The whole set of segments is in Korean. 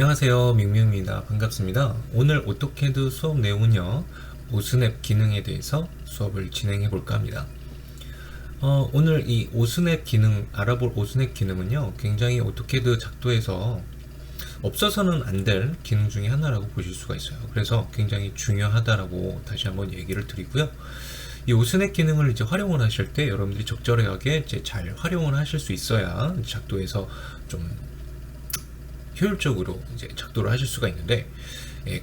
안녕하세요, 밍밍입니다. 반갑습니다. 오늘 오토캐드 수업 내용은요, 오스냅 기능에 대해서 수업을 진행해 볼까 합니다. 오늘 이 오스냅 기능, 알아볼 오스냅 기능은요, 굉장히 오토캐드 작도에서 없어서는 안 될 기능 중에 하나라고 보실 수가 있어요. 그래서 굉장히 중요하다라고 다시 한번 얘기를 드리고요. 이 오스냅 기능을 이제 활용을 하실 때 여러분들이 적절하게 이제 잘 활용을 하실 수 있어야 작도에서 좀 효율적으로 이제 작도를 하실 수가 있는데,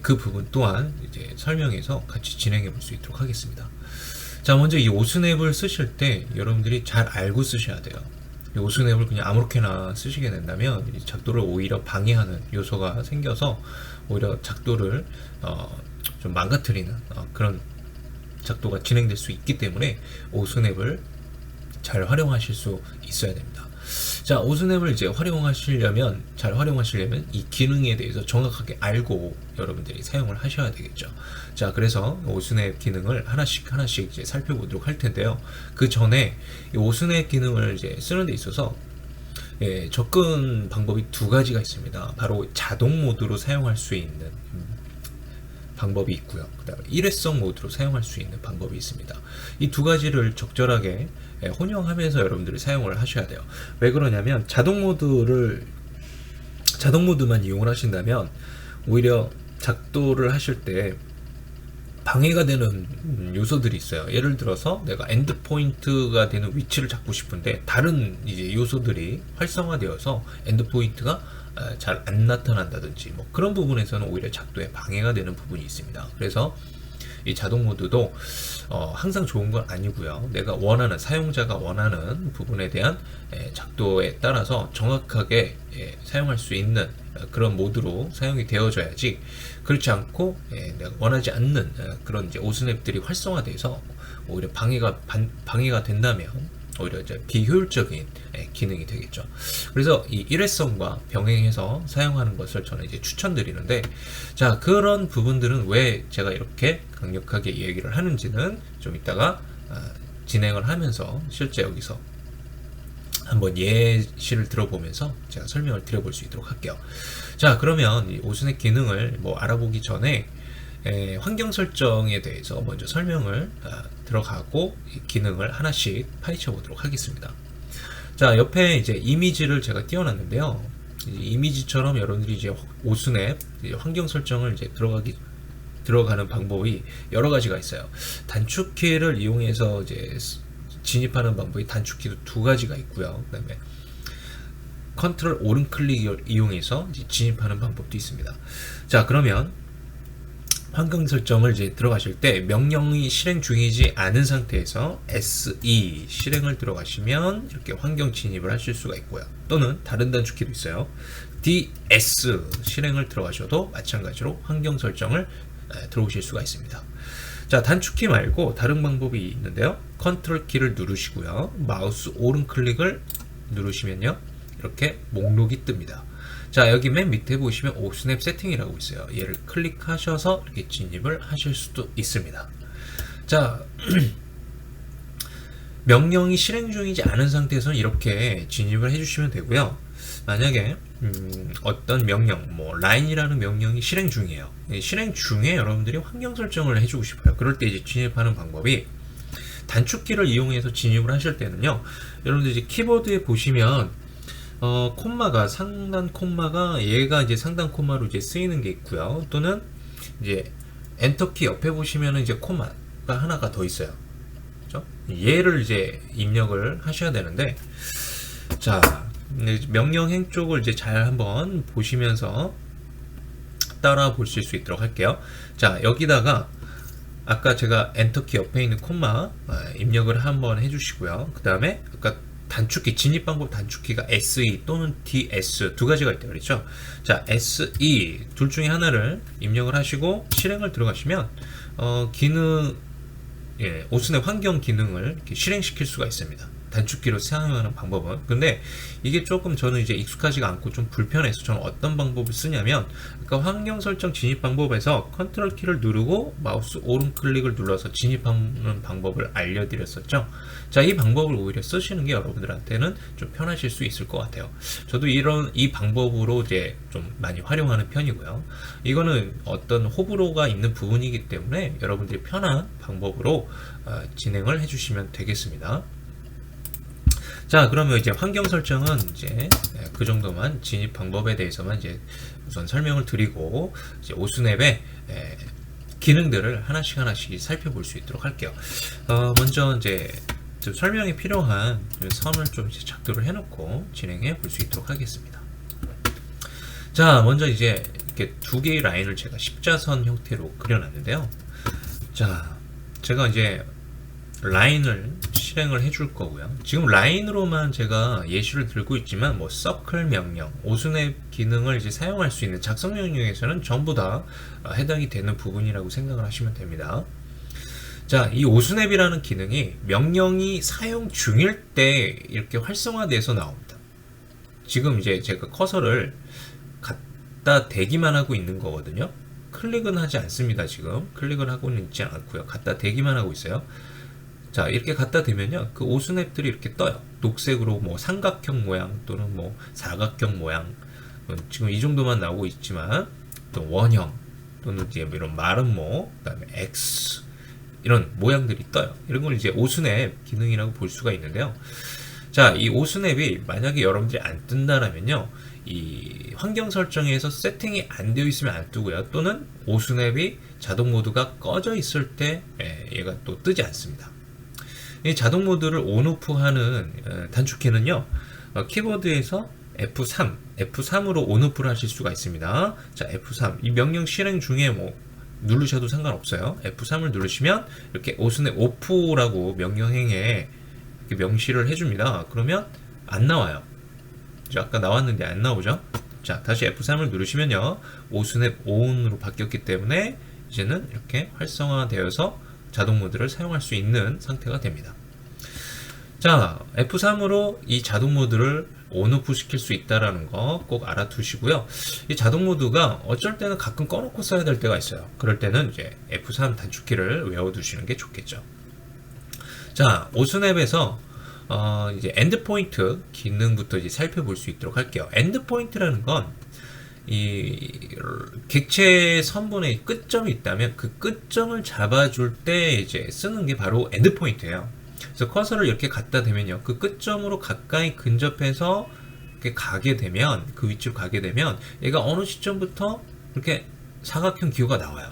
그 부분 또한 이제 설명해서 같이 진행해 볼 수 있도록 하겠습니다. 자, 먼저 이 오스냅을 쓰실 때 여러분들이 잘 알고 쓰셔야 돼요. 이 오스냅을 그냥 아무렇게나 쓰시게 된다면 이 작도를 오히려 방해하는 요소가 생겨서 오히려 작도를 좀 망가뜨리는 그런 작도가 진행될 수 있기 때문에 오스냅을 잘 활용하실 수 있어야 됩니다. 자, 오스냅을 이제 잘 활용하시려면 이 기능에 대해서 정확하게 알고 여러분들이 사용을 하셔야 되겠죠. 자, 그래서 오스냅 기능을 하나씩 이제 살펴보도록 할 텐데요. 그 전에 이 오스냅 기능을 이제 쓰는 데 있어서 접근 방법이 두 가지가 있습니다. 바로 자동 모드로 사용할 수 있는 방법이 있고요. 그다음에 일회성 모드로 사용할 수 있는 방법이 있습니다. 이 두 가지를 적절하게 혼용하면서 여러분들이 사용을 하셔야 돼요. 왜 그러냐면 자동 모드만 이용을 하신다면 오히려 작도를 하실 때 방해가 되는 요소들이 있어요. 예를 들어서 내가 엔드 포인트가 되는 위치를 잡고 싶은데 다른 이제 요소들이 활성화되어서 엔드 포인트가 잘 안 나타난다든지 뭐 그런 부분에서는 오히려 작도에 방해가 되는 부분이 있습니다. 그래서 이 자동 모드도 항상 좋은 건 아니고요. 내가 원하는, 사용자가 원하는 부분에 대한 작도에 따라서 정확하게 사용할 수 있는 그런 모드로 사용이 되어져야지, 그렇지 않고 내가 원하지 않는 그런 이제 오스냅들이 활성화돼서 오히려 방해가 된다면 오히려 이제 비효율적인 기능이 되겠죠. 그래서 이 일회성과 병행해서 사용하는 것을 저는 이제 추천드리는데, 자, 그런 부분들은 왜 제가 이렇게 강력하게 얘기를 하는지는 좀 이따가 진행을 하면서 실제 여기서 한번 예시를 들어보면서 제가 설명을 드려볼 수 있도록 할게요. 자, 그러면 이 오스냅 기능을 알아보기 전에 환경 설정에 대해서 먼저 설명을 들어가고 이 기능을 하나씩 파헤쳐 보도록 하겠습니다. 자, 옆에 이제 이미지를 제가 띄워놨는데요. 이미지처럼 여러분들이 이제 오스냅 환경 설정을 이제 들어가는 방법이 여러 가지가 있어요. 단축키를 이용해서 이제 진입하는 방법이 단축키도 두 가지가 있고요. 그다음에 컨트롤 오른 클릭을 이용해서 진입하는 방법도 있습니다. 자, 그러면 환경 설정을 이제 들어가실 때 명령이 실행 중이지 않은 상태에서 SE 실행을 들어가시면 이렇게 환경 진입을 하실 수가 있고요. 또는 다른 단축키도 있어요. DS 실행을 들어가셔도 마찬가지로 환경 설정을 들어오실 수가 있습니다. 자, 단축키 말고 다른 방법이 있는데요. 컨트롤 키를 누르시고요. 마우스 오른 클릭을 누르시면요, 이렇게 목록이 뜹니다. 자, 여기 맨 밑에 보시면 오스냅 세팅이라고 있어요. 얘를 클릭하셔서 이렇게 진입을 하실 수도 있습니다. 자, 명령이 실행 중이지 않은 상태에서는 이렇게 진입을 해주시면 되고요. 만약에 어떤 명령, 라인이라는 명령이 실행 중이에요. 실행 중에 여러분들이 환경 설정을 해주고 싶어요. 그럴 때 이제 진입하는 방법이 단축키를 이용해서 진입을 하실 때는요, 여러분들 이제 키보드에 보시면 상단 콤마가 얘가 이제 상단 콤마로 이제 쓰이는 게 있고요. 또는 이제 엔터키 옆에 보시면은 이제 콤마가 하나가 더 있어요. 그렇죠? 얘를 이제 입력을 하셔야 되는데, 자, 명령행 쪽을 이제 잘 한번 보시면서 따라 보실 수 있도록 할게요. 자, 여기다가 아까 제가 엔터키 옆에 있는 콤마 입력을 한번 해주시고요. 그 다음에 아까 단축키, 진입 방법 단축키가 SE 또는 DS 두 가지가 있다고 그랬죠. 자, SE 둘 중에 하나를 입력을 하시고 실행을 들어가시면 오스냅 환경 기능을 이렇게 실행시킬 수가 있습니다. 단축키로 사용하는 방법은. 근데 이게 조금 저는 이제 익숙하지가 않고 좀 불편해서 저는 어떤 방법을 쓰냐면, 아까 환경 설정 진입 방법에서 컨트롤 키를 누르고 마우스 오른 클릭을 눌러서 진입하는 방법을 알려드렸었죠. 자, 이 방법을 오히려 쓰시는 게 여러분들한테는 좀 편하실 수 있을 것 같아요. 저도 이 방법으로 이제 좀 많이 활용하는 편이고요. 이거는 어떤 호불호가 있는 부분이기 때문에 여러분들이 편한 방법으로 진행을 해주시면 되겠습니다. 자, 그러면 이제 환경 설정은 이제 그 정도만, 진입 방법에 대해서만 이제 우선 설명을 드리고, 이제 오스냅의 기능들을 하나씩 살펴볼 수 있도록 할게요. 먼저 이제 좀 설명이 필요한 선을 좀 이제 작도를 해놓고 진행해 볼 수 있도록 하겠습니다. 자, 먼저 이제 이렇게 두 개의 라인을 제가 십자선 형태로 그려놨는데요. 자, 제가 이제 라인을 실행을 해줄 거고요. 지금 라인으로만 제가 예시를 들고 있지만 뭐 서클 명령, 오스냅 기능을 이제 사용할 수 있는 작성 명령에서는 전부 다 해당이 되는 부분이라고 생각을 하시면 됩니다. 자, 이 오스냅이라는 기능이 명령이 사용 중일 때 이렇게 활성화돼서 나옵니다. 지금 이제 제가 커서를 갖다 대기만 하고 있는 거거든요. 클릭은 하지 않습니다. 지금 클릭을 하고는 있지 않고요. 갖다 대기만 하고 있어요. 자, 이렇게 갖다 대면요, 그 오스냅들이 이렇게 떠요. 녹색으로 뭐 삼각형 모양 또는 뭐 사각형 모양, 지금 이 정도만 나오고 있지만 또 원형 또는 이제 이런 마름모, 그다음에 X 이런 모양들이 떠요. 이런 걸 이제 오스냅 기능이라고 볼 수가 있는데요. 자, 이 오스냅이 만약에 여러분들이 안 뜬다라면요, 이 환경 설정에서 세팅이 안 되어 있으면 안 뜨고요. 또는 오스냅이 자동 모드가 꺼져 있을 때 얘가 또 뜨지 않습니다. 이 자동 모드를 온오프 하는 단축키는요, 키보드에서 F3으로 온오프를 하실 수가 있습니다. 자, F3. 이 명령 실행 중에 뭐 누르셔도 상관없어요. F3을 누르시면 이렇게 오스냅 오프라고 명령행에 이렇게 명시를 해줍니다. 그러면 안 나와요. 아까 나왔는데 안 나오죠? 자, 다시 F3을 누르시면요, 오스냅 ON으로 바뀌었기 때문에 이제는 이렇게 활성화되어서 자동 모드를 사용할 수 있는 상태가 됩니다. 자, F3으로 이 자동 모드를 온오프 시킬 수 있다는 거 꼭 알아두시고요. 이 자동 모드가 어쩔 때는 가끔 꺼놓고 써야 될 때가 있어요. 그럴 때는 이제 F3 단축키를 외워두시는 게 좋겠죠. 자, 오스냅에서 이제 엔드포인트 기능부터 이제 살펴볼 수 있도록 할게요. 엔드포인트라는 건 이 객체 선분의 끝점이 있다면 그 끝점을 잡아줄 때 이제 쓰는 게 바로 엔드포인트예요. 그래서 커서를 이렇게 갖다 대면요, 그 끝점으로 가까이 근접해서 이렇게 가게 되면, 그 위치로 가게 되면 얘가 어느 시점부터 이렇게 사각형 기호가 나와요.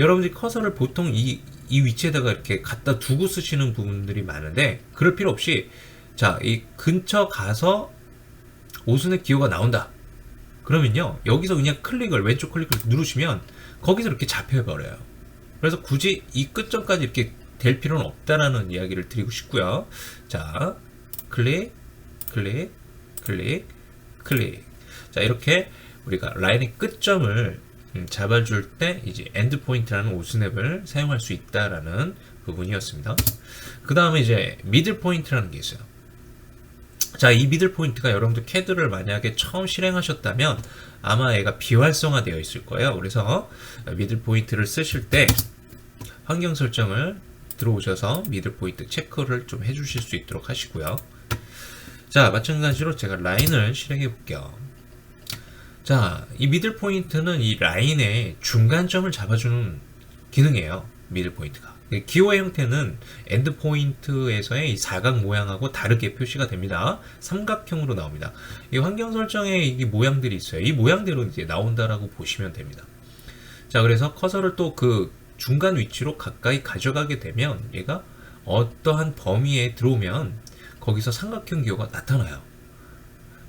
여러분들이 커서를 보통 이 위치에다가 이렇게 갖다 두고 쓰시는 부분들이 많은데, 그럴 필요 없이, 자, 이 근처 가서 오스냅 기호가 나온다. 그러면요, 여기서 그냥 왼쪽 클릭을 누르시면 거기서 이렇게 잡혀버려요. 그래서 굳이 이 끝점까지 이렇게 될 필요는 없다라는 이야기를 드리고 싶고요. 자, 클릭. 자, 이렇게 우리가 라인의 끝점을 잡아줄 때 이제 엔드포인트라는 오스냅을 사용할 수 있다라는 부분이었습니다. 그 다음에 이제 미들 포인트라는 게 있어요. 자, 이 미들 포인트가 여러분들 캐드를 만약에 처음 실행하셨다면 아마 얘가 비활성화 되어 있을 거예요. 그래서 미들 포인트를 쓰실 때 환경 설정을 들어오셔서 미들 포인트 체크를 좀 해주실 수 있도록 하시고요. 자, 마찬가지로 제가 라인을 실행해 볼게요. 자, 이 미들 포인트는 이 라인의 중간점을 잡아주는 기능이에요. 미들 포인트가. 기호의 형태는 엔드 포인트에서의 이 사각 모양하고 다르게 표시가 됩니다. 삼각형으로 나옵니다. 이 환경 설정에 이 모양들이 있어요. 이 모양대로 이제 나온다라고 보시면 됩니다. 자, 그래서 커서를 또 그 중간 위치로 가까이 가져가게 되면 얘가 어떠한 범위에 들어오면 거기서 삼각형 기호가 나타나요.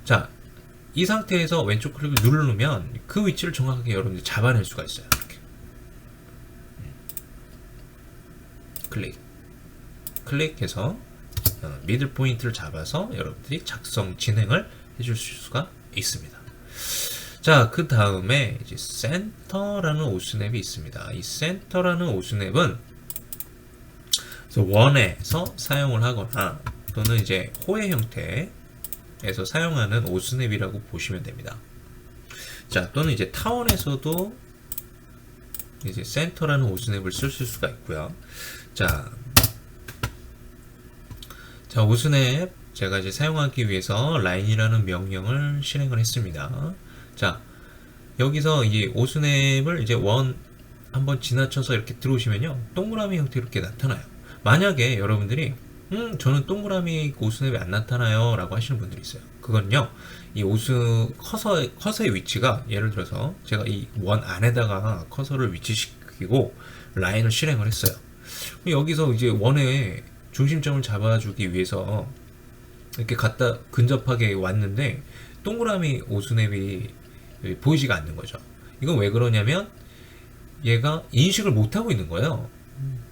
자, 이 상태에서 왼쪽 클릭을 누르면 그 위치를 정확하게 여러분들이 잡아낼 수가 있어요. 이렇게 클릭해서 미들 포인트를 잡아서 여러분들이 작성 진행을 해줄 수가 있습니다. 자, 그 다음에 이제 센터라는 오스냅이 있습니다. 이 센터라는 오스냅은 원에서 사용을 하거나 또는 이제 호의 형태에서 사용하는 오스냅이라고 보시면 됩니다. 자, 또는 이제 타원에서도 이제 센터라는 오스냅을 쓸 수가 있고요. 자, 오스냅 제가 이제 사용하기 위해서 라인이라는 명령을 실행을 했습니다. 자, 여기서 이 오스냅을 이제 원 한번 지나쳐서 이렇게 들어오시면요, 동그라미 형태로 이렇게 나타나요. 만약에 여러분들이 저는 동그라미 오스냅이 안 나타나요 라고 하시는 분들이 있어요. 그건요, 이 커서의 위치가, 예를 들어서 제가 이 원 안에다가 커서를 위치시키고 라인을 실행을 했어요. 여기서 이제 원의 중심점을 잡아주기 위해서 이렇게 갖다 근접하게 왔는데 동그라미 오스냅이 보이지가 않는 거죠. 이건 왜 그러냐면 얘가 인식을 못하고 있는 거예요.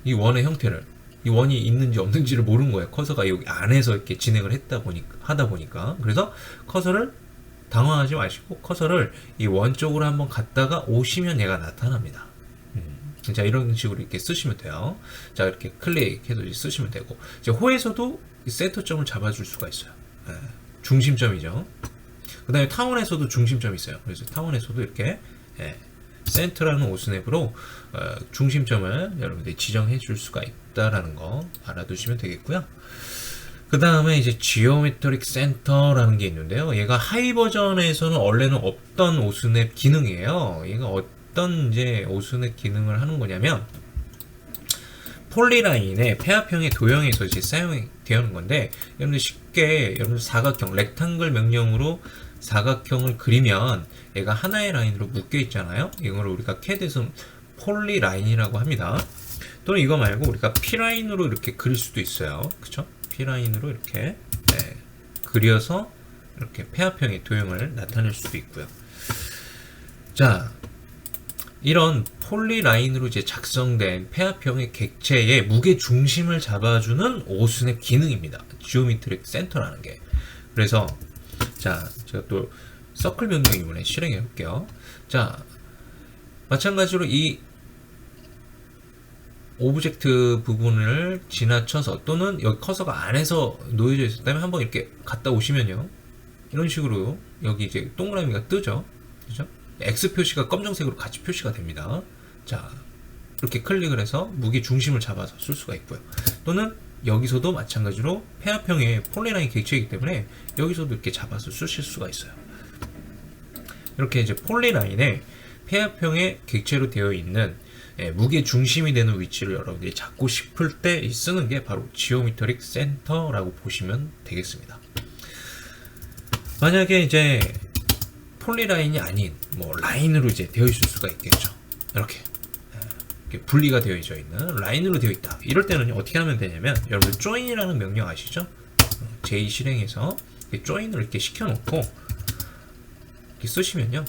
이 원의 형태를, 이 원이 있는지 없는지를 모르는 거예요. 커서가 여기 안에서 이렇게 진행을 하다 보니까. 그래서 커서를 당황하지 마시고 커서를 이 원 쪽으로 한번 갔다가 오시면 얘가 나타납니다. 자, 이런 식으로 이렇게 쓰시면 돼요. 자, 이렇게 클릭해서 쓰시면 되고, 이제 호에서도 센터점을 잡아줄 수가 있어요. 중심점이죠. 그 다음에 타원에서도 중심점이 있어요. 그래서 타원에서도 이렇게 센터라는 오스냅으로 중심점을 여러분들이 지정해 줄 수가 있다라는 거 알아두시면 되겠고요. 그 다음에 이제 지오메트릭 센터라는 게 있는데요. 얘가 하이 버전에서는 원래는 없던 오스냅 기능이에요. 얘가 어떤 이제 오스냅 기능을 하는 거냐면, 폴리라인의 폐합형의 도형에서 이제 사용이 되는 건데, 여러분들 쉽게 여러분들 사각형, 렉탱글 명령으로 사각형을 그리면 얘가 하나의 라인으로 묶여 있잖아요. 이걸 우리가 CAD에서 폴리라인이라고 합니다. 또는 이거 말고 우리가 P라인으로 이렇게 그릴 수도 있어요. 그쵸? P라인으로 이렇게 그려서 이렇게 폐합형의 도형을 나타낼 수도 있고요. 자, 이런 폴리라인으로 이제 작성된 폐합형의 객체의 무게 중심을 잡아주는 오스냅 기능입니다. 지오메트릭 센터라는 게. 그래서 자, 제가 또 서클 명령 이번에 실행해 볼게요. 자, 마찬가지로 이 오브젝트 부분을 지나쳐서, 또는 여기 커서가 안에서 놓여져 있었다면 한번 이렇게 갔다 오시면요, 이런 식으로 여기 이제 동그라미가 뜨죠. 그죠? X 표시가 검정색으로 같이 표시가 됩니다. 자, 이렇게 클릭을 해서 무게 중심을 잡아서 쓸 수가 있고요. 또는 여기서도 마찬가지로 폐합형의 폴리라인 객체이기 때문에 여기서도 이렇게 잡아서 쓰실 수가 있어요. 이렇게 이제 폴리라인에 폐합형의 객체로 되어 있는 무게 중심이 되는 위치를 여러분들이 잡고 싶을 때 쓰는 게 바로 지오메트릭 센터라고 보시면 되겠습니다. 만약에 이제 폴리라인이 아닌 뭐 라인으로 이제 되어 있을 수가 있겠죠. 이렇게 분리가 되어 있는 라인으로 되어 있다. 이럴 때는 어떻게 하면 되냐면, 여러분 join이라는 명령 아시죠? J 실행해서 join을 이렇게 시켜놓고 이렇게 쓰시면요,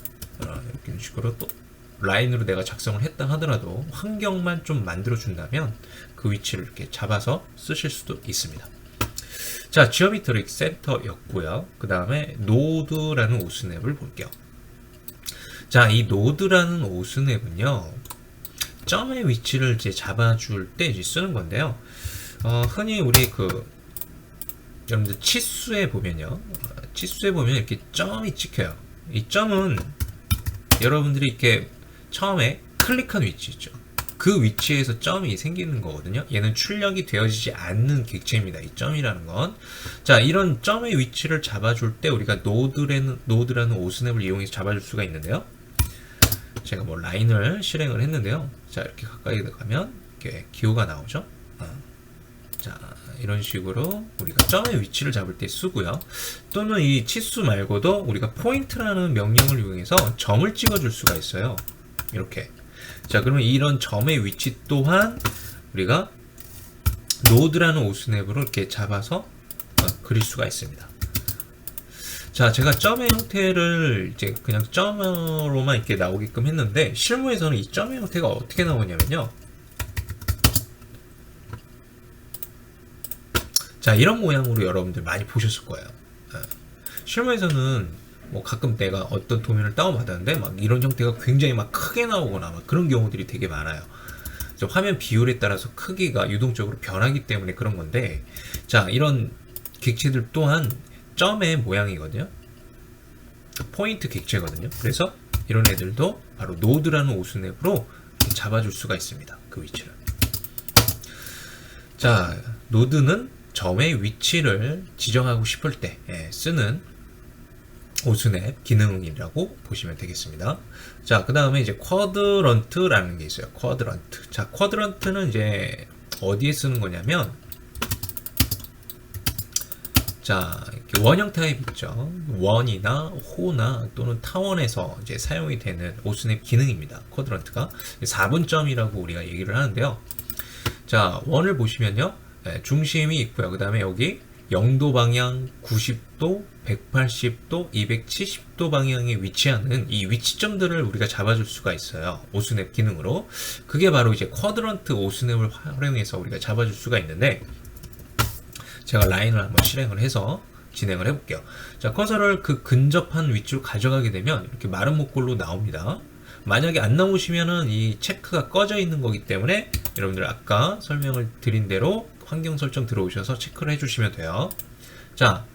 이런 식으로 또 라인으로 내가 작성을 했다 하더라도 환경만 좀 만들어 준다면 그 위치를 이렇게 잡아서 쓰실 수도 있습니다. 자, 지오메트릭 센터였고요. 그 다음에 노드라는 오스냅을 볼게요. 자, 이 노드라는 오스냅은요, 점의 위치를 이제 잡아줄 때 이제 쓰는 건데요. 흔히 우리 여러분들 치수에 보면요, 이렇게 점이 찍혀요. 이 점은 여러분들이 이렇게 처음에 클릭한 위치 있죠. 그 위치에서 점이 생기는 거거든요. 얘는 출력이 되어지지 않는 객체입니다. 이 점이라는 건. 자, 이런 점의 위치를 잡아줄 때 우리가 노드라는 오스냅을 이용해서 잡아줄 수가 있는데요. 제가 뭐 라인을 실행을 했는데요. 자, 이렇게 가까이 가면 이렇게 기호가 나오죠. 자, 이런 식으로 우리가 점의 위치를 잡을 때 쓰고요. 또는 이 치수 말고도 우리가 포인트라는 명령을 이용해서 점을 찍어줄 수가 있어요. 이렇게. 자, 그러면 이런 점의 위치 또한 우리가 노드라는 오스냅으로 이렇게 잡아서 그릴 수가 있습니다. 자, 제가 점의 형태를 이제 그냥 점으로만 이렇게 나오게끔 했는데, 실무에서는 이 점의 형태가 어떻게 나오냐면요. 자, 이런 모양으로 여러분들 많이 보셨을 거예요. 실무에서는 뭐 가끔 내가 어떤 도면을 다운받았는데 막 이런 형태가 굉장히 막 크게 나오거나 막 그런 경우들이 되게 많아요. 화면 비율에 따라서 크기가 유동적으로 변하기 때문에 그런 건데, 자, 이런 객체들 또한 점의 모양이거든요. 포인트 객체거든요. 그래서 이런 애들도 바로 노드라는 오스냅으로 잡아줄 수가 있습니다. 그 위치를. 자, 노드는 점의 위치를 지정하고 싶을 때 쓰는 오스냅 기능이라고 보시면 되겠습니다. 자, 그 다음에 이제 쿼드런트라는 게 있어요. 쿼드런트. 자, 쿼드런트는 이제 어디에 쓰는 거냐면, 자, 원형 타입 있죠. 원이나 호나 또는 타원에서 이제 사용이 되는 오스냅 기능입니다. 쿼드런트가 4분점이라고 우리가 얘기를 하는데요. 자, 원을 보시면요, 중심이 있고요. 그 다음에 여기 0도 방향, 90도, 180도, 270도 방향에 위치하는 이 위치점들을 우리가 잡아줄 수가 있어요. 오스냅 기능으로. 그게 바로 이제 쿼드런트 오스냅을 활용해서 우리가 잡아줄 수가 있는데, 제가 라인을 한번 실행을 해서 진행을 해볼게요. 자, 커서를 그 근접한 위치로 가져가게 되면 이렇게 마른 목골로 나옵니다. 만약에 안 나오시면은 이 체크가 꺼져 있는 거기 때문에 여러분들 아까 설명을 드린 대로 환경 설정 들어오셔서 체크를 해주시면 돼요. 자,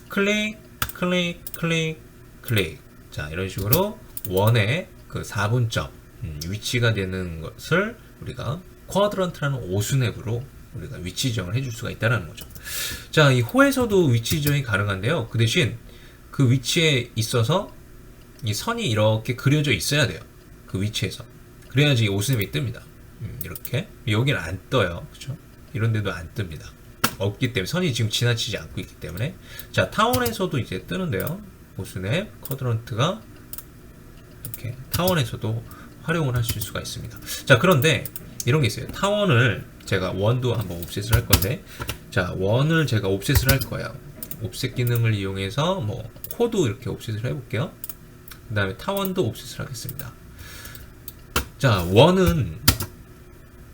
클릭, 클릭, 클릭, 클릭. 자, 이런 식으로 원의 그 4분점 위치가 되는 것을 우리가 쿼드런트라는 오스냅으로 우리가 위치 지정을 해줄 수가 있다는 거죠. 자, 이 호에서도 위치 지정이 가능한데요. 그 대신 그 위치에 있어서 이 선이 이렇게 그려져 있어야 돼요. 그 위치에서. 그래야지 오스냅이 뜹니다. 이렇게. 여기는 안 떠요. 그렇죠? 이런 데도 안 뜹니다. 없기 때문에, 선이 지금 지나치지 않고 있기 때문에. 자, 타원에서도 이제 뜨는데요. 오스냅, 쿼드런트가 이렇게 타원에서도 활용을 하실 수가 있습니다. 자, 그런데 이런 게 있어요. 타원을 제가 원도 한번 옵셋을 할 건데, 자, 원을 제가 옵셋을 할 거예요. 옵셋 기능을 이용해서 뭐 코도 이렇게 옵셋을 해볼게요. 그 다음에 타원도 옵셋을 하겠습니다. 자, 원은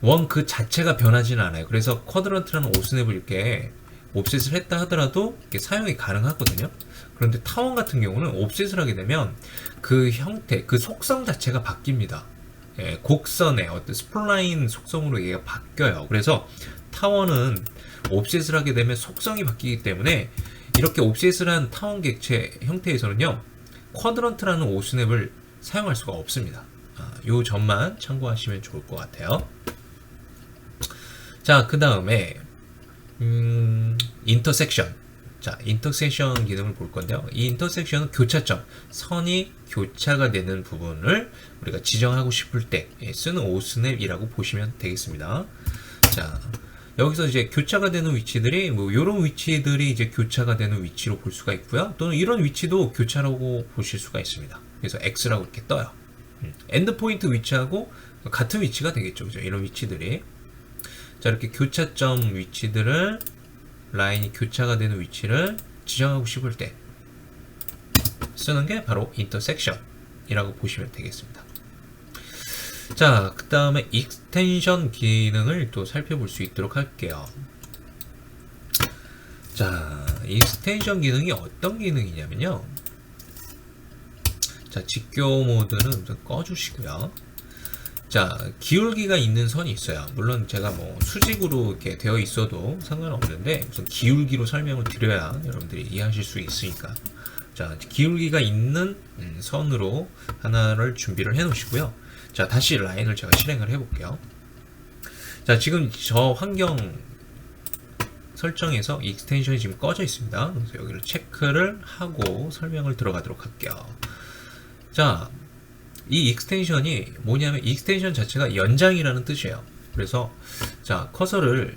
원 그 자체가 변하지는 않아요. 그래서 쿼드런트라는 오스냅을 이렇게 옵셋을 했다 하더라도 이렇게 사용이 가능하거든요. 그런데 타원 같은 경우는 옵셋을 하게 되면 그 형태, 그 속성 자체가 바뀝니다. 예, 곡선의 어떤 스플라인 속성으로 얘가 바뀌어요. 그래서 타원은 옵셋을 하게 되면 속성이 바뀌기 때문에 이렇게 옵셋을 한 타원 객체 형태에서는요, 쿼드런트라는 오스냅을 사용할 수가 없습니다. 이 점만 참고하시면 좋을 것 같아요. 자, 그 다음에 인터섹션. 자, 인터섹션 기능을 볼 건데요. 이 인터섹션은 교차점, 선이 교차가 되는 부분을 우리가 지정하고 싶을 때 쓰는 오스냅이라고 보시면 되겠습니다. 자, 여기서 이제 교차가 되는 위치들이 뭐 이런 위치들이 이제 교차가 되는 위치로 볼 수가 있고요. 또는 이런 위치도 교차라고 보실 수가 있습니다. 그래서 X라고 이렇게 떠요. 엔드 포인트 위치하고 같은 위치가 되겠죠. 그죠? 이런 위치들이. 자, 이렇게 교차점 위치들을, 라인이 교차가 되는 위치를 지정하고 싶을 때 쓰는 게 바로 인터섹션이라고 보시면 되겠습니다. 자, 그 다음에 익스텐션 기능을 또 살펴볼 수 있도록 할게요. 자, 익스텐션 기능이 어떤 기능이냐면요. 자, 직교 모드는 우선 꺼주시고요. 자, 기울기가 있는 선이 있어요. 물론 제가 뭐 수직으로 이렇게 되어 있어도 상관없는데 우선 기울기로 설명을 드려야 여러분들이 이해하실 수 있으니까. 자, 기울기가 있는 선으로 하나를 준비를 해 놓으시고요. 자, 다시 라인을 제가 실행을 해 볼게요. 자, 지금 저 환경 설정에서 익스텐션이 지금 꺼져 있습니다. 그래서 여기를 체크를 하고 설명을 들어가도록 할게요. 자, 이 익스텐션이 뭐냐면 익스텐션 자체가 연장이라는 뜻이에요. 그래서 자, 커서를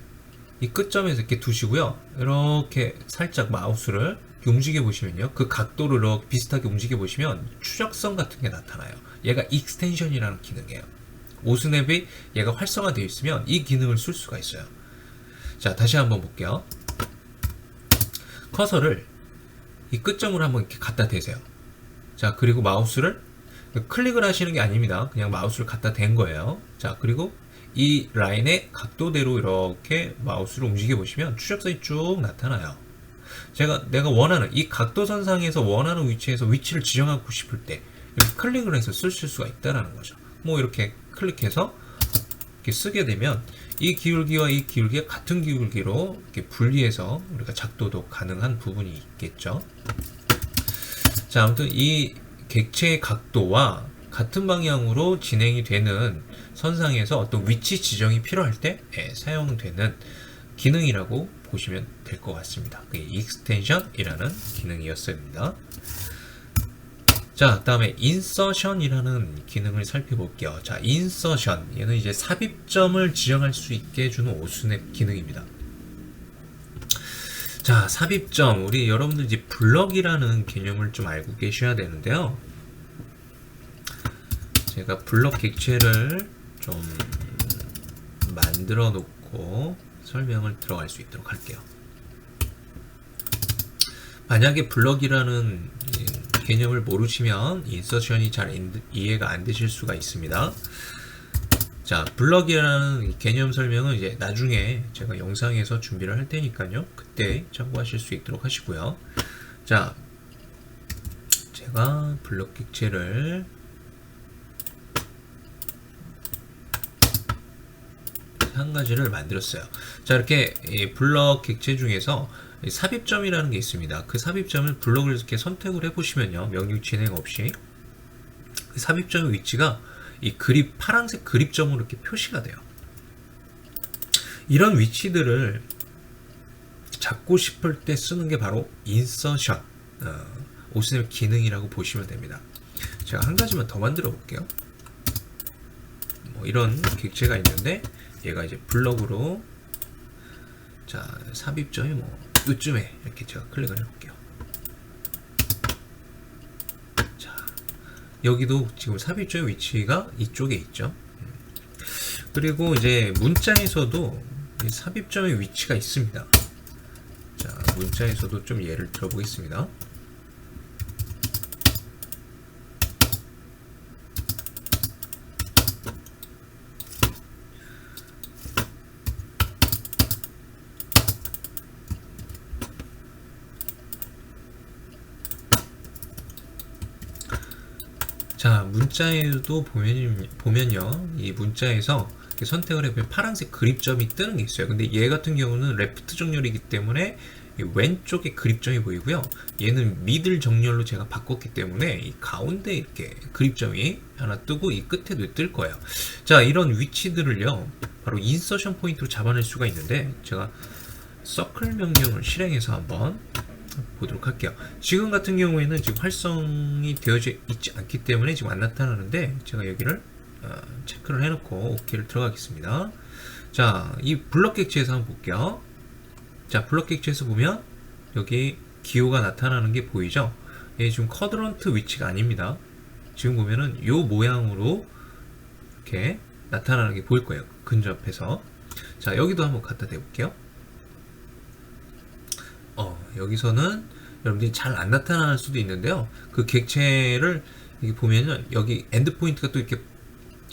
이 끝점에서 이렇게 두시고요. 이렇게 살짝 마우스를 움직여 보시면요. 그 각도를 이렇게 비슷하게 움직여 보시면 추적선 같은 게 나타나요. 얘가 익스텐션이라는 기능이에요. 오스냅이 얘가 활성화되어 있으면 이 기능을 쓸 수가 있어요. 자, 다시 한번 볼게요. 커서를 이 끝점으로 한번 이렇게 갖다 대세요. 자, 그리고 마우스를 클릭을 하시는 게 아닙니다. 그냥 마우스를 갖다 댄 거예요. 자, 그리고 이 라인의 각도대로 이렇게 마우스를 움직여 보시면 추적선이 쭉 나타나요. 내가 원하는 이 각도선상에서 원하는 위치에서 위치를 지정하고 싶을 때 이렇게 클릭을 해서 쓰실 수가 있다는 거죠. 뭐 이렇게 클릭해서 이렇게 쓰게 되면 이 기울기와 이 기울기가 같은 기울기로 이렇게 분리해서 우리가 작도도 가능한 부분이 있겠죠. 자, 아무튼 이 객체의 각도와 같은 방향으로 진행이 되는 선상에서 어떤 위치 지정이 필요할 때 사용되는 기능이라고 보시면 될 것 같습니다. 그게 익스텐션이라는 기능이었습니다. 자, 다음에 인서션이라는 기능을 살펴볼게요. 자, 인서션, 얘는 이제 삽입점을 지정할 수 있게 해주는 오스냅 기능입니다. 자, 삽입점, 우리 여러분들 이제 블럭이라는 개념을 좀 알고 계셔야 되는데요. 제가 블럭 객체를 좀 만들어 놓고 설명을 들어갈 수 있도록 할게요. 만약에 블럭이라는 개념을 모르시면 인서션이 잘 이해가 안 되실 수가 있습니다. 자, 블럭이라는 개념 설명은 이제 나중에 제가 영상에서 준비를 할 테니까요. 그때 참고하실 수 있도록 하시고요. 자, 제가 블럭 객체를 한 가지를 만들었어요. 자, 이렇게 블럭 객체 중에서 삽입점이라는 게 있습니다. 그 삽입점을 블럭을 이렇게 선택을 해보시면요, 명령 진행 없이 그 삽입점의 위치가 이 그립, 파란색 그립점으로 이렇게 표시가 돼요. 이런 위치들을 잡고 싶을 때 쓰는 게 바로 인서션, 오스냅 기능이라고 보시면 됩니다. 제가 한 가지만 더 만들어 볼게요. 뭐 이런 객체가 있는데 얘가 이제 블럭으로, 자, 삽입점이 뭐 이쯤에 이렇게 제가 클릭을 해볼게요. 자, 여기도 지금 삽입점의 위치가 이쪽에 있죠. 그리고 이제 문자에서도 이 삽입점의 위치가 있습니다. 자, 문자에서도 좀 예를 들어보겠습니다. 자, 문자에도 보면요, 이 문자에서 이렇게 선택을 해보면 파란색 그립점이 뜨는 게 있어요. 근데 얘 같은 경우는 레프트 정렬이기 때문에 왼쪽에 그립점이 보이고요. 얘는 미들 정렬로 제가 바꿨기 때문에 이 가운데 이렇게 그립점이 하나 뜨고 이 끝에도 뜰 거예요. 자, 이런 위치들을요, 바로 인서션 포인트로 잡아낼 수가 있는데, 제가 서클 명령을 실행해서 한번 보도록 할게요. 지금 같은 경우에는 지금 활성이 되어져 있지 않기 때문에 지금 안 나타나는데, 제가 여기를 체크를 해놓고 OK를 들어가겠습니다. 자, 이 블럭 객체에서 한번 볼게요. 자, 블럭 객체에서 보면 여기 기호가 나타나는 게 보이죠? 얘 지금 쿼드런트 위치가 아닙니다. 지금 보면은 요 모양으로 이렇게 나타나는 게 보일 거예요. 근접해서. 자, 여기도 한번 갖다 대볼게요. 여기서는 여러분들이 잘 안 나타날 수도 있는데요. 그 객체를 이렇게 보면은 여기 엔드 포인트가 또 이렇게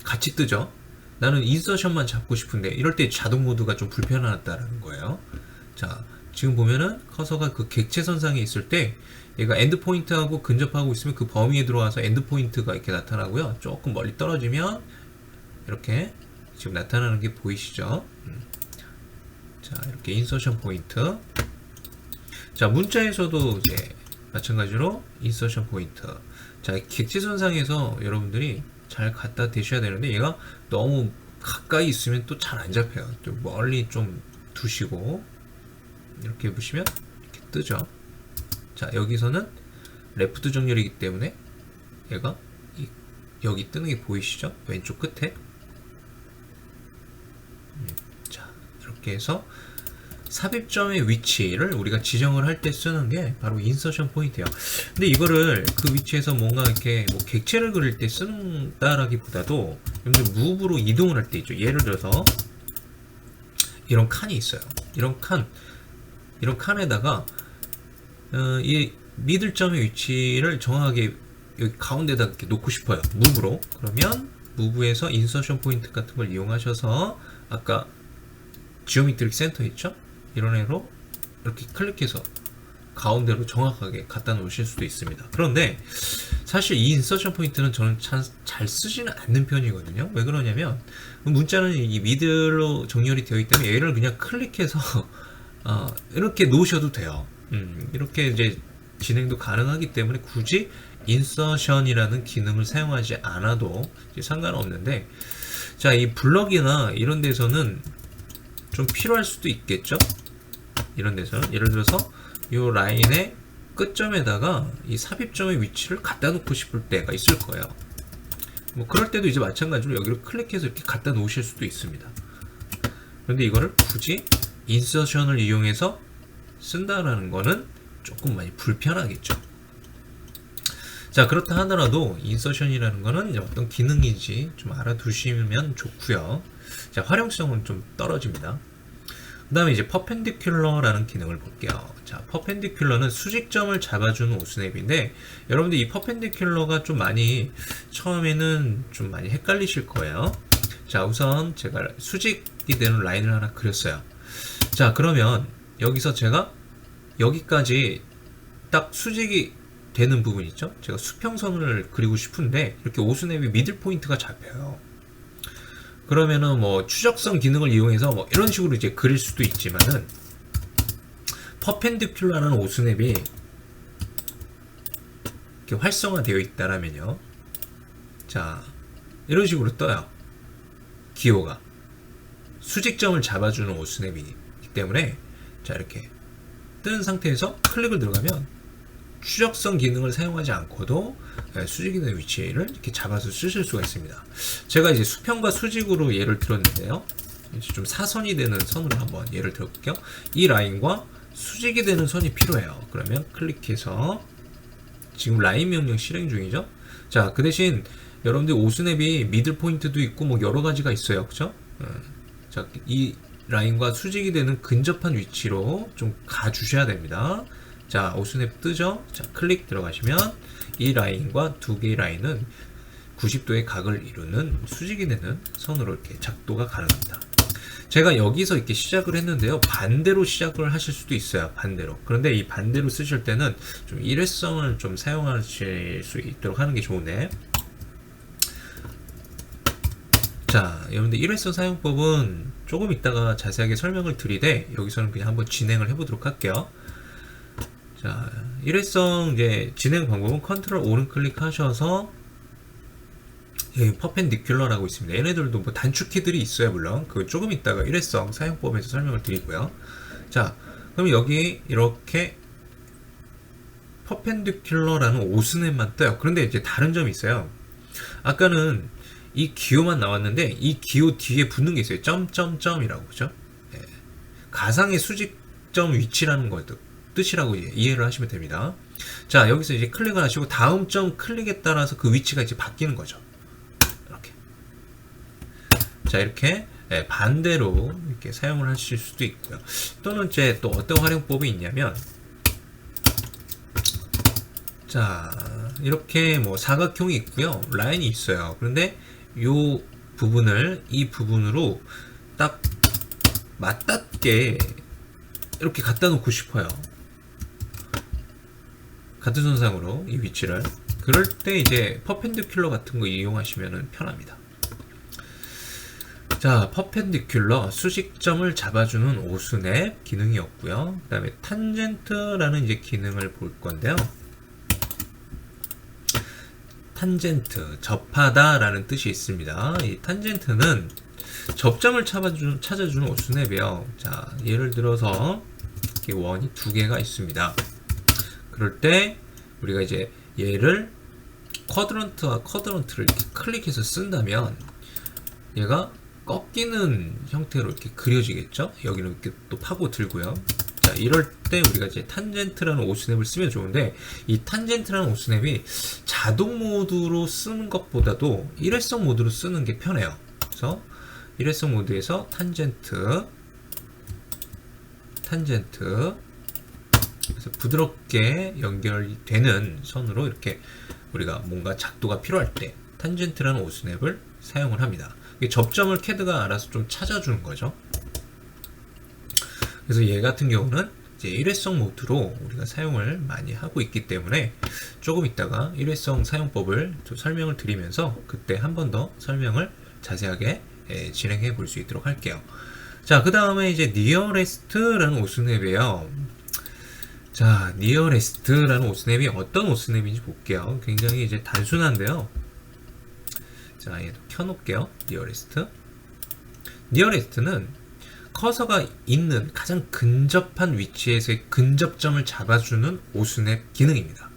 같이 뜨죠. 나는 인서션만 잡고 싶은데 이럴 때 자동 모드가 좀 불편하다는 거예요. 자, 지금 보면은 커서가 그 객체 선상에 있을 때 얘가 엔드 포인트하고 근접하고 있으면 그 범위에 들어와서 엔드 포인트가 이렇게 나타나고요. 조금 멀리 떨어지면 이렇게 지금 나타나는 게 보이시죠? 자, 이렇게 인서션 포인트. 자, 문자에서도 이제 마찬가지로 인서션 포인트. 자, 객체 선상에서 여러분들이 잘 갖다 대셔야 되는데 얘가 너무 가까이 있으면 또 잘 안 잡혀요. 좀 멀리 좀 두시고 이렇게 보시면 이렇게 뜨죠. 자, 여기서는 레프트 정렬이기 때문에 얘가 여기 뜨는 게 보이시죠? 왼쪽 끝에. 자, 이렇게 해서 삽입점의 위치를 우리가 지정을 할 때 쓰는 게 바로 인서션 포인트예요. 근데 이거를 그 위치에서 뭔가 이렇게 뭐 객체를 그릴 때 쓴다라기보다도 여러분들 무브로 이동을 할 때 있죠. 예를 들어서 이런 칸이 있어요. 이런 칸에다가 이 미들점의 위치를 정확하게 여기 가운데다 이렇게 놓고 싶어요. 무브로. 그러면 무브에서 인서션 포인트 같은 걸 이용하셔서 아까 지오메트릭 센터 있죠? 이런 애로 이렇게 클릭해서 가운데로 정확하게 갖다 놓으실 수도 있습니다. 그런데 사실 이 인서션 포인트는 저는 참 잘 쓰지는 않는 편이거든요. 왜 그러냐면 문자는 이 미들로 정렬이 되어 있기 때문에 얘를 그냥 클릭해서 이렇게 놓으셔도 돼요. 이렇게 이제 진행도 가능하기 때문에 굳이 인서션이라는 기능을 사용하지 않아도 상관없는데, 자, 이 블럭이나 이런 데서는 좀 필요할 수도 있겠죠. 이런 데서는 예를 들어서 이 라인의 끝점에다가 이 삽입점의 위치를 갖다 놓고 싶을 때가 있을 거예요. 뭐 그럴 때도 이제 마찬가지로 여기를 클릭해서 이렇게 갖다 놓으실 수도 있습니다. 그런데 이거를 굳이 인서션을 이용해서 쓴다라는 거는 조금 많이 불편하겠죠. 자, 그렇다 하더라도 인서션이라는 거는 이제 어떤 기능인지 좀 알아두시면 좋고요. 자, 활용성은 좀 떨어집니다. 그 다음에 이제 퍼펜디큘러라는 기능을 볼게요. 자, 퍼펜디큘러는 수직점을 잡아주는 오스냅인데, 여러분들 이 퍼펜디큘러가 좀 많이 처음에는 좀 많이 헷갈리실 거예요. 자, 우선 제가 수직이 되는 라인을 하나 그렸어요. 자, 그러면 여기서 제가 여기까지 딱 수직이 되는 부분 있죠? 제가 수평선을 그리고 싶은데 이렇게 오스냅이 미들 포인트가 잡혀요. 그러면은 뭐 추적성 기능을 이용해서 뭐 이런 식으로 이제 그릴 수도 있지만은, 퍼펜디큘러라는 오스냅이 이렇게 활성화되어 있다라면요, 자, 이런 식으로 떠요. 기호가 수직점을 잡아주는 오스냅이기 때문에, 자, 이렇게 뜬 상태에서 클릭을 들어가면 추적성 기능을 사용하지 않고도 수직이 되는 위치를 이렇게 잡아서 쓰실 수가 있습니다. 제가 이제 수평과 수직으로 예를 들었는데요, 이제 좀 사선이 되는 선으로 한번 예를 들어볼게요. 이 라인과 수직이 되는 선이 필요해요. 그러면 클릭해서, 지금 라인 명령 실행 중이죠. 자, 그 대신 여러분들 오스냅이 미들 포인트도 있고 뭐 여러 가지가 있어요, 그죠? 자, 이 라인과 수직이 되는 근접한 위치로 좀 가주셔야 됩니다. 자, 오스냅 뜨죠? 자, 클릭 들어가시면 이 라인과 두 개의 라인은 90도의 각을 이루는 수직이 되는 선으로 이렇게 작도가 가능합니다. 제가 여기서 이렇게 시작을 했는데요, 반대로 시작을 하실 수도 있어요. 반대로. 그런데 이 반대로 쓰실 때는 좀 일회성을 좀 사용하실 수 있도록 하는 게 좋은데, 자, 여러분들 일회성 사용법은 조금 이따가 자세하게 설명을 드리되, 여기서는 그냥 한번 진행을 해보도록 할게요. 자, 일회성 이제 진행 방법은 컨트롤 오른 클릭하셔서 여기 퍼펜디큘러라고 있습니다. 얘네들도 뭐 단축키들이 있어요, 물론. 그거 조금 이따가 일회성 사용법에서 설명을 드리고요. 자, 그럼 여기 이렇게 퍼펜디큘러라는 오스냅만 떠요. 그런데 이제 다른 점이 있어요. 아까는 이 기호만 나왔는데 이 기호 뒤에 붙는 게 있어요. 점점점이라고, 그죠? 네. 가상의 수직점 위치라는 것도 뜻이라고 이해를 하시면 됩니다. 자, 여기서 이제 클릭을 하시고 다음 점 클릭에 따라서 그 위치가 이제 바뀌는 거죠. 이렇게. 자, 이렇게 반대로 이렇게 사용을 하실 수도 있고요. 또는 이제 또 어떤 활용법이 있냐면, 자, 이렇게 뭐 사각형이 있고요, 라인이 있어요. 그런데 이 부분을 이 부분으로 딱 맞닿게 이렇게 갖다 놓고 싶어요. 같은 선상으로 이 위치를. 그럴 때 이제 퍼펜디큘러 같은 거 이용하시면 편합니다. 자, 퍼펜디큘러 수직점을 잡아주는 오스냅 기능이었고요. 그 다음에 탄젠트라는 이제 기능을 볼 건데요. 탄젠트, 접하다 라는 뜻이 있습니다. 이 탄젠트는 접점을 찾아주는 오스냅이에요. 자, 예를 들어서 이렇게 원이 두 개가 있습니다. 그럴 때 우리가 이제 얘를 쿼드런트와 쿼드런트를 이렇게 클릭해서 쓴다면 얘가 꺾이는 형태로 이렇게 그려지겠죠? 여기는 이렇게 또 파고 들고요. 자, 이럴 때 우리가 이제 탄젠트라는 오스냅을 쓰면 좋은데, 이 탄젠트라는 오스냅이 자동 모드로 쓰는 것보다도 일회성 모드로 쓰는 게 편해요. 그래서 일회성 모드에서 탄젠트 그래서 부드럽게 연결이 되는 선으로 이렇게 우리가 뭔가 작도가 필요할 때 탄젠트라는 오스냅을 사용을 합니다. 이게 접점을 CAD가 알아서 좀 찾아주는 거죠. 그래서 얘 같은 경우는 이제 일회성 모드로 우리가 사용을 많이 하고 있기 때문에 조금 있다가 일회성 사용법을 좀 설명을 드리면서 그때 한 번 더 설명을 자세하게 진행해 볼 수 있도록 할게요. 자, 그 다음에 이제 니어레스트라는 오스냅이에요. 자, 니어레스트라는 오스냅이 어떤 오스냅인지 볼게요. 굉장히 이제 단순한데요. 자, 얘도 켜놓을게요. 니어레스트. 니어레스트는 커서가 있는 가장 근접한 위치에서의 근접점을 잡아주는 오스냅 기능입니다.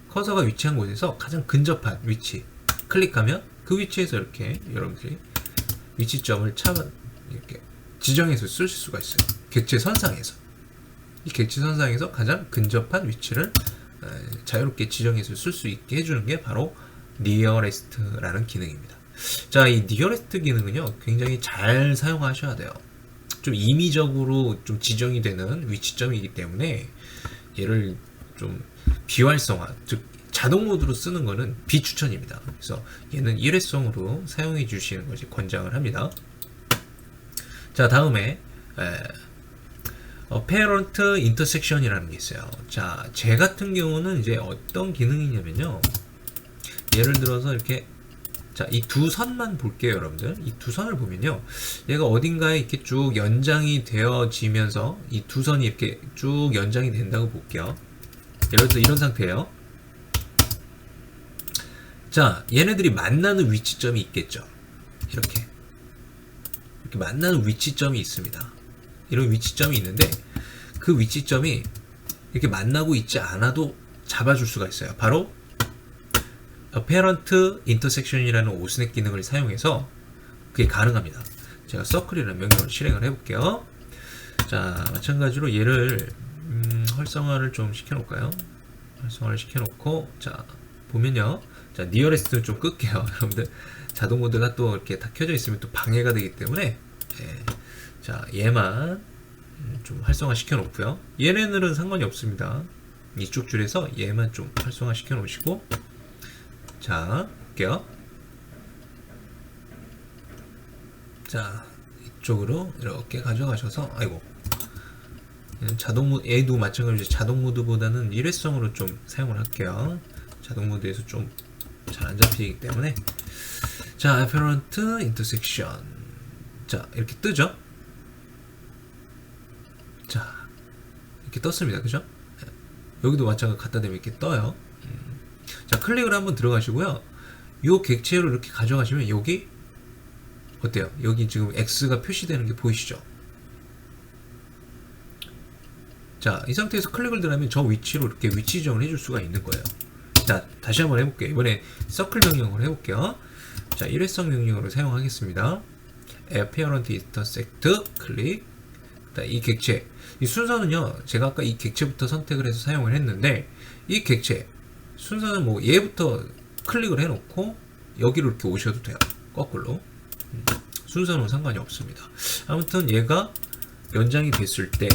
커서가 위치한 곳에서 가장 근접한 위치 클릭하면 그 위치에서 이렇게 여러분들이 위치점을 이렇게 지정해서 쓸 수가 있어요. 객체선상에서. 이 객체선상에서 가장 근접한 위치를 자유롭게 지정해서 쓸 수 있게 해주는 게 바로 니어레스트라는 기능입니다. 자, 이 니어레스트 기능은요, 굉장히 잘 사용하셔야 돼요. 좀 임의적으로 좀 지정이 되는 위치점이기 때문에 얘를 좀 비활성화, 즉 자동 모드로 쓰는 거는 비추천입니다. 그래서 얘는 일회성으로 사용해 주시는 것이 권장을 합니다. 자, 다음에 Apparent Intersection이라는 게 있어요. 자, 제 같은 경우는 이제 어떤 기능이냐면요, 예를 들어서 이렇게, 자, 이 두 선만 볼게요, 여러분들. 이 두 선을 보면요, 얘가 어딘가에 이렇게 쭉 연장이 되어지면서 이 두 선이 이렇게 쭉 연장이 된다고 볼게요. 예를 들어 이런 상태예요. 자, 얘네들이 만나는 위치점이 있겠죠. 이렇게 만나는 위치점이 있습니다. 이런 위치점이 있는데 그 위치점이 이렇게 만나고 있지 않아도 잡아줄 수가 있어요. 바로 Apparent Intersection이라는 오스냅 기능을 사용해서 그게 가능합니다. 제가 서클이라는 명령을 실행을 해볼게요. 자, 마찬가지로 얘를 활성화를 좀 시켜놓을까요? 활성화를 시켜놓고, 자, 보면요, 자, 니어레스트 좀 끌게요. 여러분들 자동 모드가 또 이렇게 다 켜져 있으면 또 방해가 되기 때문에, 자, 얘만 좀 활성화 시켜 놓고요. 얘네들은 상관이 없습니다. 이쪽 줄에서 얘만 좀 활성화 시켜 놓으시고, 자, 볼게요. 자, 이쪽으로 이렇게 가져가셔서, 아이고, 자동 모드, 얘도 마찬가지로 자동 모드보다는 일회성으로 좀 사용을 할게요. 자동 모드에서 좀 잘 안 잡히기 때문에. 자, Apparent Intersection. 자, 이렇게 뜨죠? 자, 이렇게 떴습니다. 그죠? 여기도 마찬가지로 갖다 대면 이렇게 떠요. 자, 클릭을 한번 들어가시고요. 요 객체로 이렇게 가져가시면 여기 어때요? 여기 지금 X가 표시되는 게 보이시죠? 자, 이 상태에서 클릭을 들어가면 저 위치로 이렇게 위치 지정을 해줄 수가 있는 거예요. 자, 다시 한번 해볼게요. 이번에 서클 명령으로 해볼게요. 자, 일회성 명령으로 사용하겠습니다. Apparent Intersect 클릭. 이 객체, 이 순서는요, 제가 아까 이 객체부터 선택을 해서 사용을 했는데, 이 객체 순서는 뭐 얘부터 클릭을 해놓고 여기로 이렇게 오셔도 돼요. 거꾸로. 순서는 상관이 없습니다. 아무튼 얘가 연장이 됐을 때,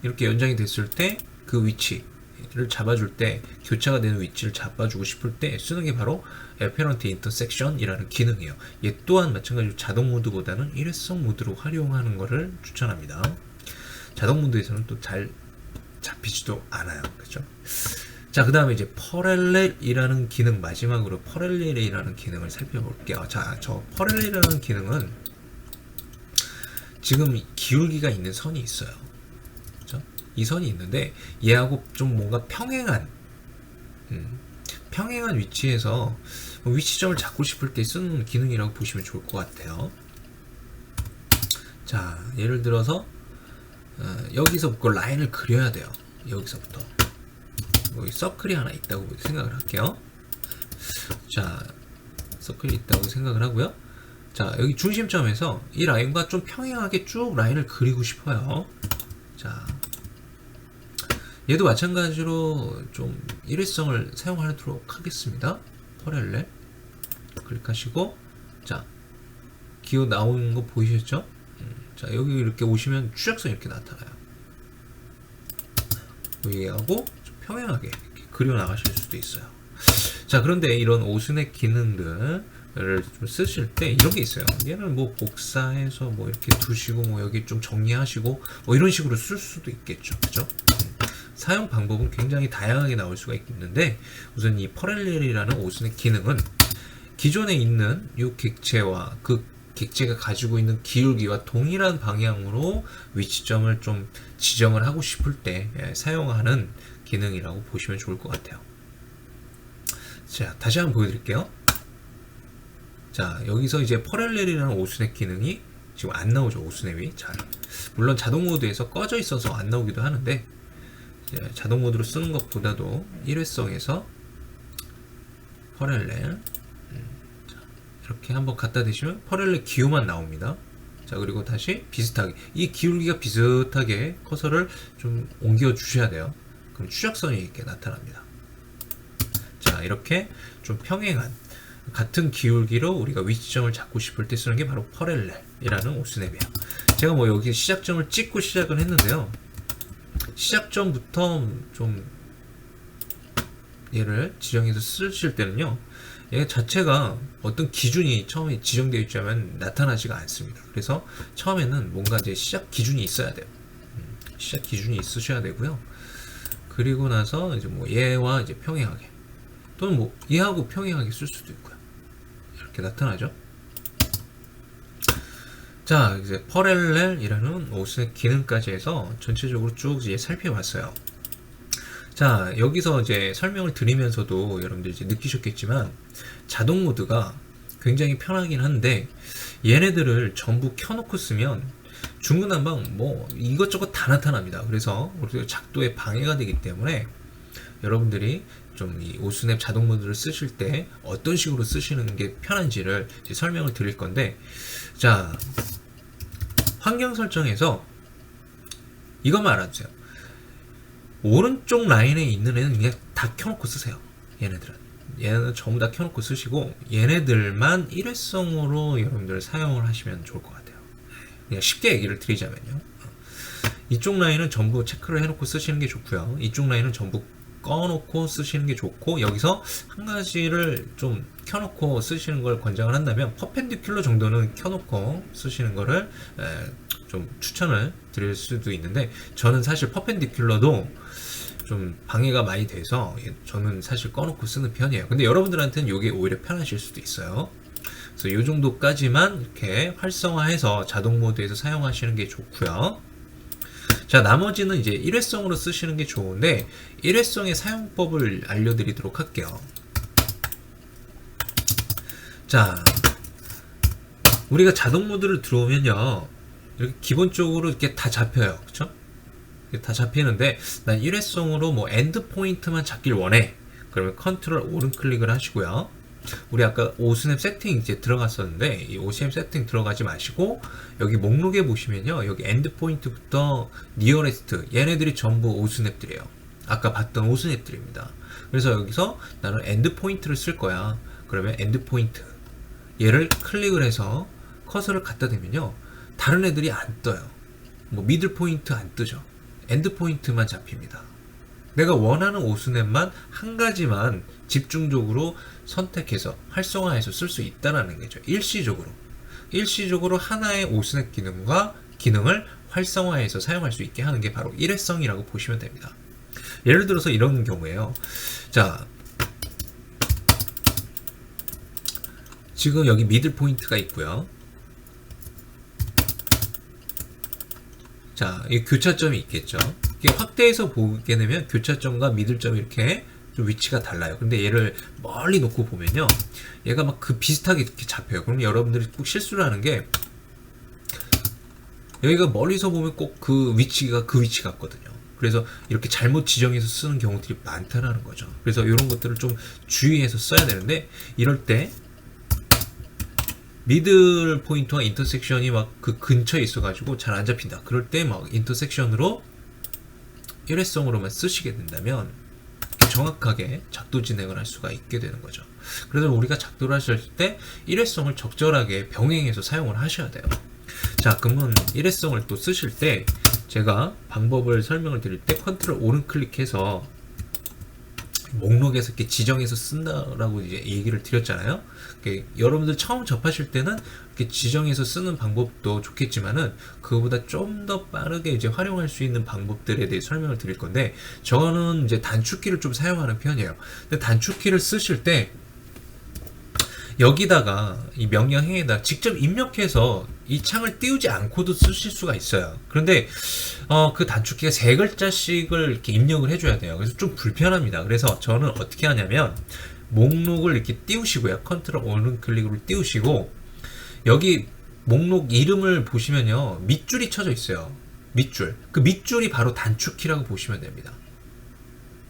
이렇게 연장이 됐을 때 그 위치를 잡아줄 때, 교차가 되는 위치를 잡아주고 싶을 때 쓰는 게 바로 Apparent Intersection이라는 기능이에요. 얘 또한 마찬가지로 자동 모드보다는 일회성 모드로 활용하는 것을 추천합니다. 자동 모드에서는 또 잘 잡히지도 않아요. 그렇죠? 자, 그 다음에 이제 Parallel이라는 기능, 마지막으로 Parallel이라는 기능을 살펴볼게요. 자, 저 Parallel이라는 기능은 지금 기울기가 있는 선이 있어요. 그렇죠? 이 선이 있는데 얘하고 좀 뭔가 평행한 위치에서 위치점을 잡고 싶을 때 쓰는 기능이라고 보시면 좋을 것 같아요. 자, 예를 들어서 여기서부터 라인을 그려야 돼요. 여기서부터 여기 서클이 하나 있다고 생각을 할게요. 자, 서클이 있다고 생각을 하고요. 자, 여기 중심점에서 이 라인과 좀 평행하게 쭉 라인을 그리고 싶어요. 자, 얘도 마찬가지로 좀 일회성을 사용하도록 하겠습니다. 퍼렐렐 클릭하시고, 자, 기호 나오는 거 보이셨죠? 자, 여기 이렇게 오시면 추적선이 이렇게 나타나요. 여기하고 좀 평행하게 이렇게 그려 나가실 수도 있어요. 자, 그런데 이런 오스냅 기능들 좀 쓰실 때 이런 게 있어요. 얘는 뭐 복사해서 뭐 이렇게 두시고 뭐 여기 좀 정리하시고 뭐 이런 식으로 쓸 수도 있겠죠. 그죠? 사용 방법은 굉장히 다양하게 나올 수가 있는데 우선 이 퍼렐렐이라는 오순의 기능은 기존에 있는 이 객체와 그 객체가 가지고 있는 기울기와 동일한 방향으로 위치점을 좀 지정을 하고 싶을 때 사용하는 기능이라고 보시면 좋을 것 같아요. 자, 다시 한번 보여드릴게요. 자, 여기서 이제 퍼렐렐이라는 오순의 기능이 지금 안 나오죠. 오순의 위. 잘. 물론 자동 모드에서 꺼져 있어서 안 나오기도 하는데 자동 모드로 쓰는 것보다도 일회성에서 퍼렐렐 이렇게 한번 갖다 대시면 퍼렐렐 기호만 나옵니다. 자, 그리고 다시 비슷하게 이 기울기가 비슷하게 커서를 좀 옮겨 주셔야 돼요. 그럼 추적선이 이렇게 나타납니다. 자, 이렇게 좀 평행한 같은 기울기로 우리가 위치점을 잡고 싶을 때 쓰는 게 바로 퍼렐렐이라는 오순앱이에요. 제가 뭐 여기 시작점을 찍고 시작을 했는데요. 시작점부터 좀 얘를 지정해서 쓰실 때는요, 얘 자체가 어떤 기준이 처음에 지정되어 있자면 나타나지가 않습니다. 그래서 처음에는 뭔가 이제 시작 기준이 있어야 돼요. 시작 기준이 있으셔야 되고요. 그리고 나서 이제 뭐 얘와 이제 평행하게 또는 뭐 얘하고 평행하게 쓸 수도 있고요. 이렇게 나타나죠. 자, 이제 퍼렐렐이라는 오순의 기능까지 해서 전체적으로 쭉 이제 살펴봤어요. 자, 여기서 이제 설명을 드리면서도 여러분들 이제 느끼셨겠지만 자동 모드가 굉장히 편하긴 한데 얘네들을 전부 켜놓고 쓰면 중구난방 뭐 이것저것 다 나타납니다. 그래서 작도에 방해가 되기 때문에 여러분들이 좀 이 오순앱 자동 모드를 쓰실 때 어떤 식으로 쓰시는 게 편한지를 이제 설명을 드릴 건데, 자, 환경 설정에서 이것만 알아주세요. 오른쪽 라인에 있는 애는 그냥 다 켜놓고 쓰세요. 얘네는 전부 다 켜놓고 쓰시고 얘네들만 일회성으로 여러분들 사용을 하시면 좋을 것 같아요. 그냥 쉽게 얘기를 드리자면요, 이쪽 라인은 전부 체크를 해놓고 쓰시는 게 좋고요. 이쪽 라인은 전부 꺼놓고 쓰시는 게 좋고, 여기서 한 가지를 좀 켜놓고 쓰시는 걸 권장을 한다면 퍼펜디큘러 정도는 켜놓고 쓰시는 거를 좀 추천을 드릴 수도 있는데, 저는 사실 퍼펜디큘러도 좀 방해가 많이 돼서 저는 사실 꺼놓고 쓰는 편이에요. 근데 여러분들한테는 이게 오히려 편하실 수도 있어요. 그래서 이 정도까지만 이렇게 활성화해서 자동 모드에서 사용하시는 게 좋고요. 자, 나머지는 이제 일회성으로 쓰시는 게 좋은데 일회성의 사용법을 알려드리도록 할게요. 자, 우리가 자동 모드를 들어오면요, 이렇게 기본적으로 이렇게 다 잡혀요. 그쵸? 다 잡히는데 난 일회성으로 뭐 엔드 포인트만 잡길 원해. 그러면 컨트롤 오른 클릭을 하시고요. 우리 아까 오순앱 세팅 이제 들어갔었는데 이 오순앱 세팅 들어가지 마시고 여기 목록에 보시면요, 여기 엔드 포인트부터 니어레스트 얘네들이 전부 오순앱들이에요. 아까 봤던 오순앱들입니다. 그래서 여기서 나는 엔드 포인트를 쓸 거야. 그러면 엔드 포인트 얘를 클릭을 해서 커서를 갖다 대면요, 다른 애들이 안 떠요. 뭐 미들 포인트 안 뜨죠. 엔드 포인트만 잡힙니다. 내가 원하는 오순앱만 한 가지만 집중적으로 선택해서 활성화해서 쓸 수 있다는 거죠. 일시적으로 하나의 오순앱 기능을 활성화해서 사용할 수 있게 하는 게 바로 일회성이라고 보시면 됩니다. 예를 들어서 이런 경우에요. 자, 지금 여기 미들 포인트가 있고요. 자, 이 교차점이 있겠죠. 이게 확대해서 보게 되면 교차점과 미들점이 이렇게 좀 위치가 달라요. 근데 얘를 멀리 놓고 보면요, 얘가 막 그 비슷하게 이렇게 잡혀요. 그럼 여러분들이 꼭 실수를 하는 게, 여기가 멀리서 보면 꼭 그 위치가 그 위치 같거든요. 그래서 이렇게 잘못 지정해서 쓰는 경우들이 많다라는 거죠. 그래서 이런 것들을 좀 주의해서 써야 되는데, 이럴 때 미들 포인트와 인터섹션이 막 그 근처에 있어가지고 잘 안 잡힌다. 그럴 때 막 인터섹션으로 일회성으로만 쓰시게 된다면 정확하게 작도 진행을 할 수가 있게 되는 거죠. 그래서 우리가 작도를 하실 때 일회성을 적절하게 병행해서 사용을 하셔야 돼요. 자, 그러면 일회성을 또 쓰실 때 제가 방법을 설명을 드릴 때 컨트롤 오른 클릭해서 목록에서 이렇게 지정해서 쓴다라고 이제 얘기를 드렸잖아요. 여러분들 처음 접하실 때는 이렇게 지정해서 쓰는 방법도 좋겠지만은 그거보다 좀 더 빠르게 이제 활용할 수 있는 방법들에 대해 설명을 드릴 건데, 저는 이제 단축키를 좀 사용하는 편이에요. 근데 단축키를 쓰실 때 여기다가 이 명령행에다 직접 입력해서 이 창을 띄우지 않고도 쓰실 수가 있어요. 그런데 그 단축키가 3글자씩을 이렇게 입력을 해줘야 돼요. 그래서 좀 불편합니다. 그래서 저는 어떻게 하냐면 목록을 이렇게 띄우시고요. 컨트롤 오른클릭으로 띄우시고 여기 목록 이름을 보시면요, 밑줄이 쳐져 있어요. 밑줄. 그 밑줄이 바로 단축키라고 보시면 됩니다.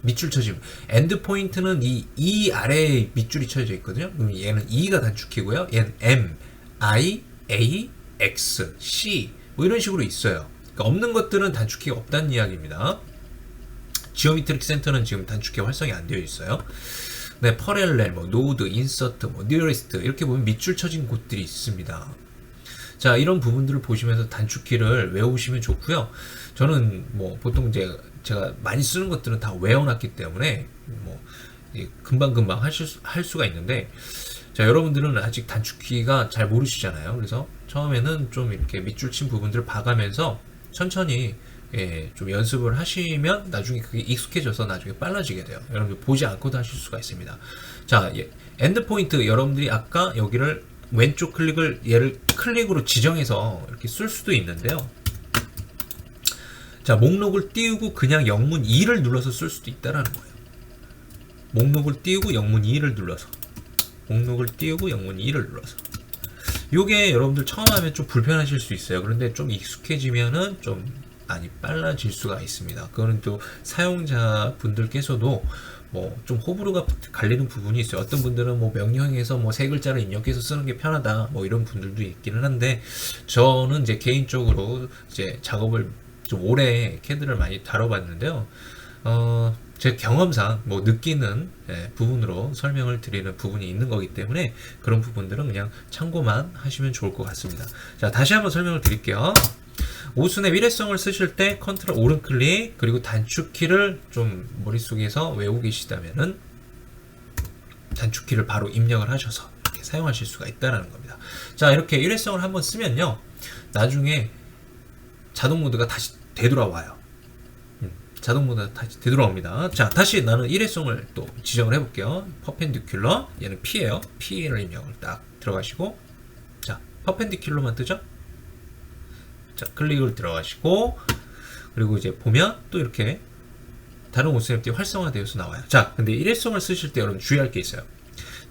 밑줄 쳐지면 엔드 포인트는 이 아래에 밑줄이 쳐져 있거든요. 그럼 얘는 E가 단축키고요. 얘는 M, I, A, X, C 뭐 이런 식으로 있어요. 그러니까 없는 것들은 단축키가 없다는 이야기입니다. 지오메트릭 센터는 지금 단축키가 활성이 안 되어 있어요. 네, 퍼렐렐, 뭐 노드, 인서트, 뭐 니어리스트 이렇게 보면 밑줄 쳐진 곳들이 있습니다. 자, 이런 부분들을 보시면서 단축키를 외우시면 좋고요. 저는 뭐 보통 제가 많이 쓰는 것들은 다 외워놨기 때문에 뭐 금방금방 할 수가 있는데, 자, 여러분들은 아직 단축키가 잘 모르시잖아요. 그래서 처음에는 좀 이렇게 밑줄 친 부분들을 봐가면서 천천히 좀 연습을 하시면 나중에 그게 익숙해져서 나중에 빨라지게 돼요. 여러분들 보지 않고도 하실 수가 있습니다. 자, 엔드 포인트, 여러분들이 아까 여기를 왼쪽 클릭을 얘를 클릭으로 지정해서 이렇게 쓸 수도 있는데요. 자, 목록을 띄우고 그냥 영문 2를 눌러서 쓸 수도 있다라는 거예요. 목록을 띄우고 영문 2를 눌러서, 목록을 띄우고 영문 2를 눌러서. 요게 여러분들 처음 하면 좀 불편하실 수 있어요. 그런데 좀 익숙해지면은 좀 많이 빨라질 수가 있습니다. 그거는 또 사용자 분들께서도 뭐 좀 호불호가 갈리는 부분이 있어요. 어떤 분들은 뭐 명령에서 뭐 3글자를 입력해서 쓰는 게 편하다 뭐 이런 분들도 있기는 한데, 저는 이제 개인적으로 이제 작업을 좀 오래 캐드를 많이 다뤄봤는데요. 제 경험상 뭐 느끼는 부분으로 설명을 드리는 부분이 있는 거기 때문에 그런 부분들은 그냥 참고만 하시면 좋을 것 같습니다. 자, 다시 한번 설명을 드릴게요. 오순의 일회성을 쓰실 때 컨트롤 오른클릭 그리고 단축키를 좀 머릿속에서 외우고 계시다면은 단축키를 바로 입력을 하셔서 이렇게 사용하실 수가 있다는 겁니다. 자, 이렇게 일회성을 한번 쓰면요, 나중에 자동 모드가 다시 되돌아와요. 자동 모드가 다시 되돌아옵니다. 자, 다시 나는 일회성을 또 지정을 해볼게요. 퍼펜디큘러, 얘는 P예요. P를 입력을 딱 들어가시고, 자, 퍼펜디큘러만 뜨죠? 자, 클릭을 들어가시고, 그리고 이제 보면 또 이렇게 다른 오스냅들이 활성화되어서 나와요. 자, 근데 일회성을 쓰실 때 여러분 주의할 게 있어요.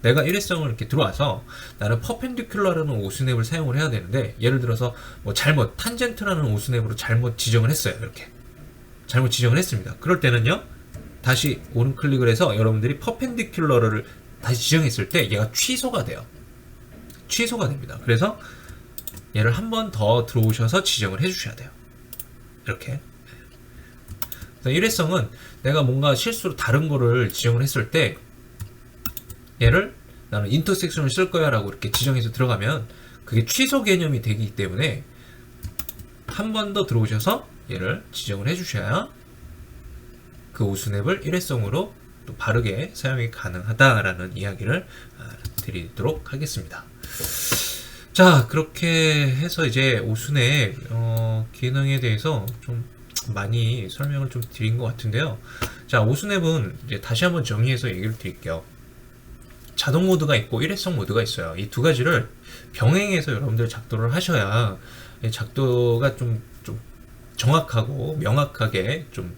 내가 일회성을 이렇게 들어와서 나는 퍼펜디큘러라는 오스냅을 사용을 해야 되는데, 예를 들어서 뭐 잘못 탄젠트라는 오스냅으로 잘못 지정을 했어요. 이렇게 잘못 지정을 했습니다. 그럴 때는요, 다시 오른 클릭을 해서 여러분들이 퍼펜디큘러를 다시 지정했을 때 얘가 취소가 돼요. 취소가 됩니다. 그래서 얘를 한 번 더 들어오셔서 지정을 해주셔야 돼요. 이렇게. 일회성은 내가 뭔가 실수로 다른 거를 지정을 했을 때 얘를 나는 인터섹션을 쓸 거야 라고 이렇게 지정해서 들어가면 그게 취소 개념이 되기 때문에 한 번 더 들어오셔서 얘를 지정을 해주셔야 그 오스냅을 일회성으로 또 바르게 사용이 가능하다라는 이야기를 드리도록 하겠습니다. 자, 그렇게 해서 이제 오순의 기능에 대해서 좀 많이 설명을 좀 드린 것 같은데요. 자, 오순앱은 이제 다시 한번 정리해서 얘기를 드릴게요. 자동 모드가 있고 일회성 모드가 있어요. 이 두 가지를 병행해서 여러분들 작도를 하셔야 작도가 좀 정확하고 명확하게 좀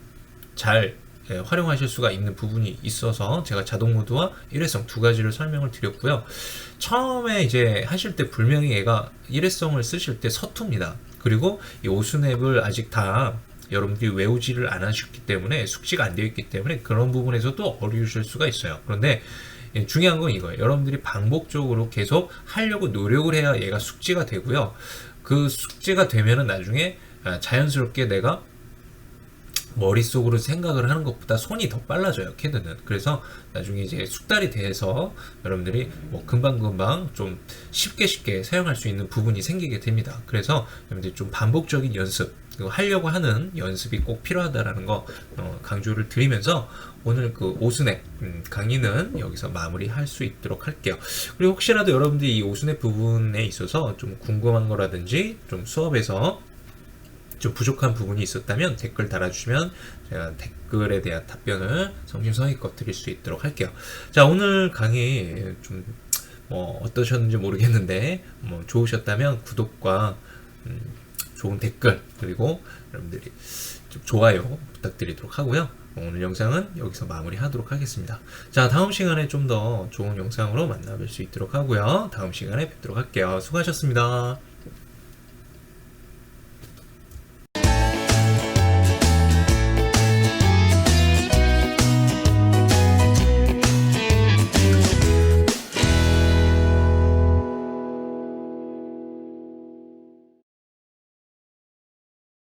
잘 활용하실 수가 있는 부분이 있어서 제가 자동 모드와 일회성 두 가지를 설명을 드렸고요. 처음에 이제 하실 때 분명히 얘가 일회성을 쓰실 때 서툽니다. 그리고 이 오순앱을 아직 다 여러분들이 외우지를 않으셨기 때문에 숙지가 안 되어 있기 때문에 그런 부분에서도 어려우실 수가 있어요. 그런데 중요한 건 이거예요. 여러분들이 반복적으로 계속 하려고 노력을 해야 얘가 숙지가 되고요. 그 숙지가 되면은 나중에 자연스럽게 내가 머릿속으로 생각을 하는 것보다 손이 더 빨라져요, 캐드는. 그래서 나중에 이제 숙달이 돼서 여러분들이 뭐 금방금방 좀 쉽게 사용할 수 있는 부분이 생기게 됩니다. 그래서 여러분들이 좀 반복적인 연습, 그리고 하려고 하는 연습이 꼭 필요하다라는 거 강조를 드리면서 오늘 그 오스냅 강의는 여기서 마무리할 수 있도록 할게요. 그리고 혹시라도 여러분들이 이 오스냅 부분에 있어서 좀 궁금한 거라든지 좀 수업에서 좀 부족한 부분이 있었다면 댓글 달아주시면 제가 댓글에 대한 답변을 성심성의껏 드릴 수 있도록 할게요. 자, 오늘 강의 좀 어떠셨는지 모르겠는데 좋으셨다면 구독과 좋은 댓글, 그리고 여러분들이 좀 좋아요 부탁드리도록 하고요. 오늘 영상은 여기서 마무리하도록 하겠습니다. 자, 다음 시간에 좀 더 좋은 영상으로 만나뵐 수 있도록 하고요. 다음 시간에 뵙도록 할게요. 수고하셨습니다.